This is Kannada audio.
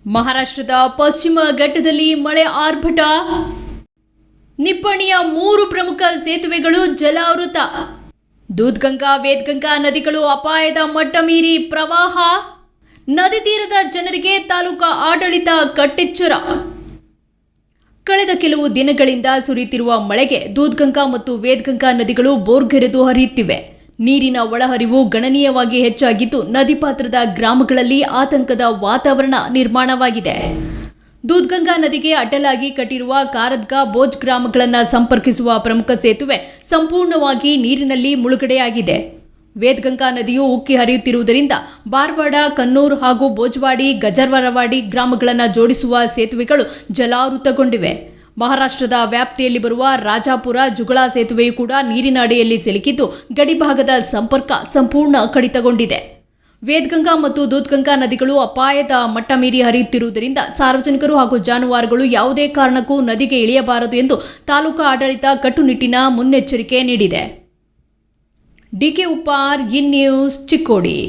ಮಹಾರಾಷ್ಟ್ರದ ಪಶ್ಚಿಮ ಘಟ್ಟದಲ್ಲಿ ಮಳೆ ಆರ್ಭಟ. ನಿಪ್ಪಣಿಯ 3 ಪ್ರಮುಖ ಸೇತುವೆಗಳು ಜಲಾವೃತ. ದೂದ್ಗಂಗಾ ವೇದಗಂಗಾ ನದಿಗಳು ಅಪಾಯದ ಮಟ್ಟ ಮೀರಿ ಪ್ರವಾಹ. ನದಿ ತೀರದ ಜನರಿಗೆ ತಾಲೂಕಾ ಆಡಳಿತ ಕಟ್ಟೆಚ್ಚರ. ಕಳೆದ ಕೆಲವು ದಿನಗಳಿಂದ ಸುರಿಯುತ್ತಿರುವ ಮಳೆಗೆ ದೂದ್ಗಂಗಾ ಮತ್ತು ವೇದಗಂಗಾ ನದಿಗಳು ಬೋರ್ಗರೆದು ಹರಿಯುತ್ತಿವೆ. ನೀರಿನ ಒಳಹರಿವು ಗಣನೀಯವಾಗಿ ಹೆಚ್ಚಾಗಿದ್ದು ನದಿ ಪಾತ್ರದ ಗ್ರಾಮಗಳಲ್ಲಿ ಆತಂಕದ ವಾತಾವರಣ ನಿರ್ಮಾಣವಾಗಿದೆ. ದೂದ್ಗಂಗಾ ನದಿಗೆ ಅಡ್ಡಲಾಗಿ ಕಟ್ಟಿರುವ ಕಾರದ್ಗಾ ಬೋಜ್ ಗ್ರಾಮಗಳನ್ನು ಸಂಪರ್ಕಿಸುವ ಪ್ರಮುಖ ಸೇತುವೆ ಸಂಪೂರ್ಣವಾಗಿ ನೀರಿನಲ್ಲಿ ಮುಳುಗಡೆಯಾಗಿದೆ. ವೇದಗಂಗಾ ನದಿಯು ಉಕ್ಕಿ ಹರಿಯುತ್ತಿರುವುದರಿಂದ ಬಾರ್ವಾಡ, ಕನ್ನೂರ್ ಹಾಗೂ ಬೋಜ್ವಾಡಿ, ಗಜರ್ವರವಾಡಿ ಗ್ರಾಮಗಳನ್ನು ಜೋಡಿಸುವ ಸೇತುವೆಗಳು ಜಲಾವೃತಗೊಂಡಿವೆ. ಮಹಾರಾಷ್ಟ್ರದ ವ್ಯಾಪ್ತಿಯಲ್ಲಿ ಬರುವ ರಾಜಾಪುರ ಜುಗಳಾ ಸೇತುವೆಯು ಕೂಡ ನೀರಿನ ಅಡಿಯಲ್ಲಿ ಸಿಲುಕಿದ್ದು ಗಡಿಭಾಗದ ಸಂಪರ್ಕ ಸಂಪೂರ್ಣ ಕಡಿತಗೊಂಡಿದೆ. ವೇದಗಂಗಾ ಮತ್ತು ದೂದ್ಗಂಗಾ ನದಿಗಳು ಅಪಾಯದ ಮಟ್ಟ ಮೀರಿ ಹರಿಯುತ್ತಿರುವುದರಿಂದ ಸಾರ್ವಜನಿಕರು ಹಾಗೂ ಜಾನುವಾರುಗಳು ಯಾವುದೇ ಕಾರಣಕ್ಕೂ ನದಿಗೆ ಇಳಿಯಬಾರದು ಎಂದು ತಾಲೂಕಾ ಆಡಳಿತ ಕಟ್ಟುನಿಟ್ಟಿನ ಮುನ್ನೆಚ್ಚರಿಕೆ ನೀಡಿದೆ. DK Uppar, in news, Chikkodi.